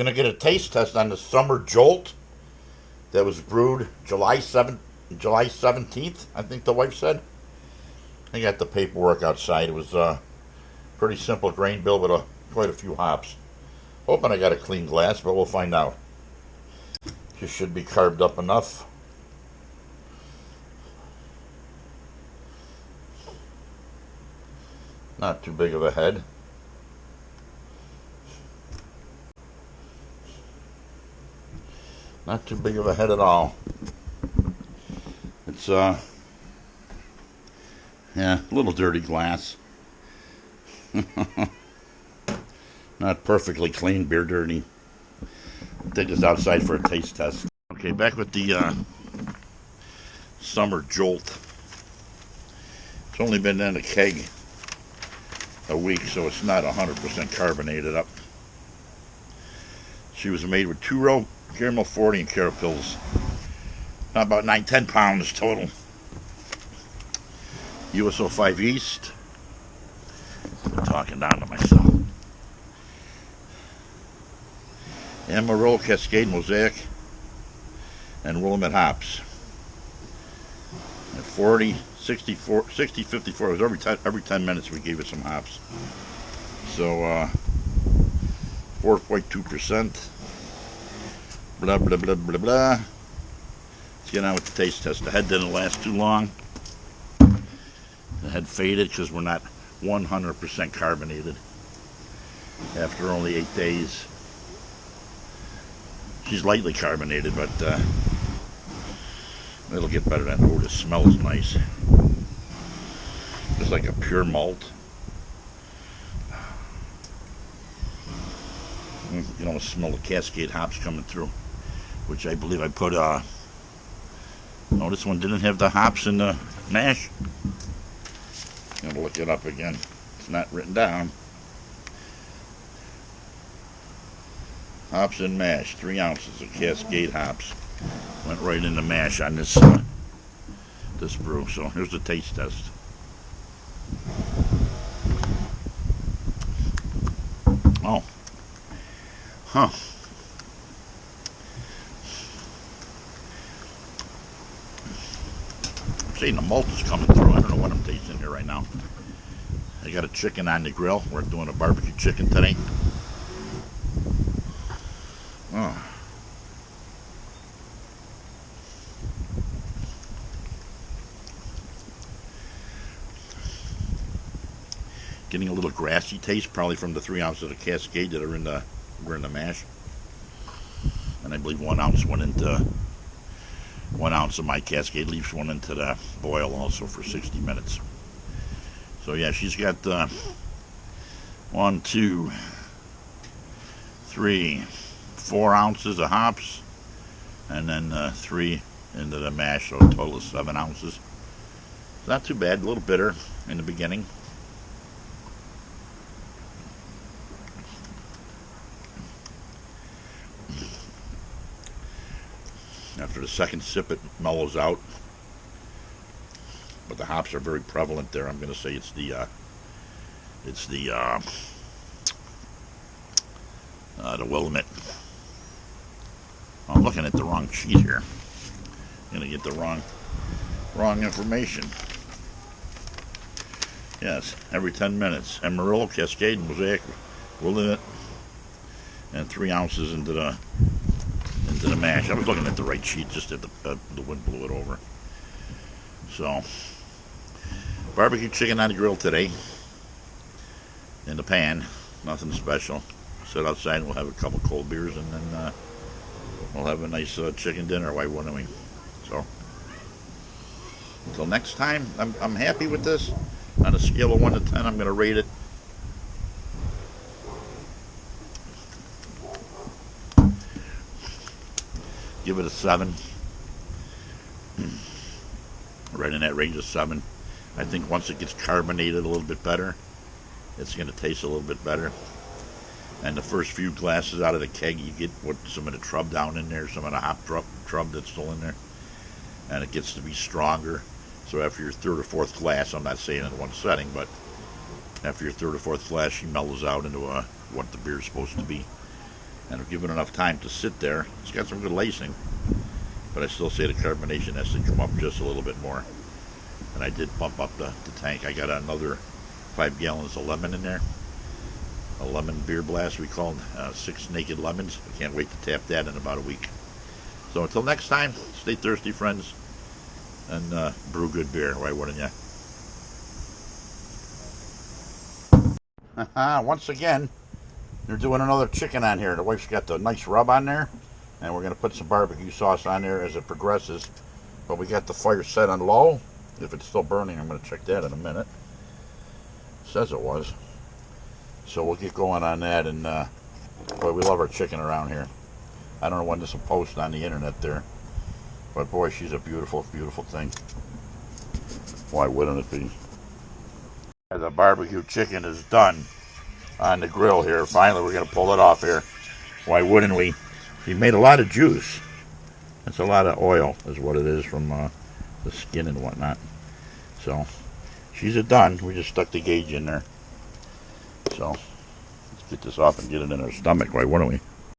going to get a taste test on the summer Jolt that was brewed July 17th, I think the wife said. I got the paperwork outside. It was a pretty simple grain bill with quite a few hops. Hoping I got a clean glass, but we'll find out. Just should be carved up enough. Not too big of a head. Not too big of a head at all. It's yeah, a little dirty glass. Not perfectly clean, beer dirty. I'll take this outside for a taste test. Okay, back with the summer Jolt. It's only been in a keg a week, so it's not 100% carbonated up. She was made with 2-row caramel 40 and carapils. About 9-10 pounds total. USO 5 East. I'm talking down to myself. Amarillo, Cascade, Mosaic, and Willamette hops. At 40, 64, 60, 54. It was every 10 minutes we gave it some hops. So 4.2%. Blah blah blah blah blah. Let's get on with the taste test. The head didn't last too long. The head faded because we're not 100% carbonated after only 8 days. She's lightly carbonated, but it'll get better than. Oh, the smell is nice. It's like a pure malt. You can almost smell the cascade hops coming through, which I believe I put. No, this one didn't have the hops in the mash. I'm gonna look it up again. It's not written down. Hops and mash, 3 ounces of cascade hops. Went right in the mash on this this brew. So here's the taste test. Oh, huh. I'm saying the malt is coming through. I don't know what I'm tasting here right now. I got a chicken on the grill. We're doing a barbecue chicken today. Oh. Getting a little grassy taste, probably from the 3 ounces of cascade that were in the mash. And I believe 1 ounce went into 1 ounce of my cascade leaves went into the boil also for 60 minutes. So yeah, she's got 1, 2, 3, 4 ounces of hops, and then 3 into the mash, so a total of 7 ounces. It's not too bad, a little bitter in the beginning. After the second sip, it mellows out, but the hops are very prevalent there. I'm going to say it's the Willamette. I'm looking at the wrong sheet here. I'm going to get the wrong information. Yes, every 10 minutes. Amarillo, Cascade, Mosaic, Willamette, and 3 ounces into the mash. I was looking at the right sheet, just at the wind blew it over. So, barbecue chicken on the grill today, in the pan, nothing special. Sit outside and we'll have a couple cold beers, and then we'll have a nice chicken dinner. Why wouldn't we? So, until next time, I'm happy with this. On a scale of 1 to 10, I'm going to rate it give it a 7. Right in that range of 7. I think once it gets carbonated a little bit better, it's going to taste a little bit better. And the first few glasses out of the keg, you get some of the trub down in there, some of the hop trub that's still in there, and it gets to be stronger. So after your 3rd or 4th glass, I'm not saying in one setting, but after your 3rd or 4th glass, she mellows out into what the beer is supposed to be. and I've given enough time to sit there. It's got some good lacing, but I still say the carbonation has to come up just a little bit more. And I did bump up the tank. I got another 5 gallons of lemon in there. A lemon beer blast we called 6 Naked Lemons. I can't wait to tap that in about a week. So until next time, stay thirsty, friends, and brew good beer. Why wouldn't you? Once again, they're doing another chicken on here. The wife's got the nice rub on there, and we're going to put some barbecue sauce on there as it progresses. But we got the fire set on low. If it's still burning, I'm going to check that in a minute. It says it was. So we'll get going on that, and boy, we love our chicken around here. I don't know when this will post on the internet there, but boy, she's a beautiful, beautiful thing. Why wouldn't it be? The barbecue chicken is done on the grill here. Finally, we're going to pull it off here. Why wouldn't we? She made a lot of juice. That's a lot of oil is what it is from the skin and whatnot. So she's done. We just stuck the gauge in there. So let's get this off and get it in her stomach. Why wouldn't we?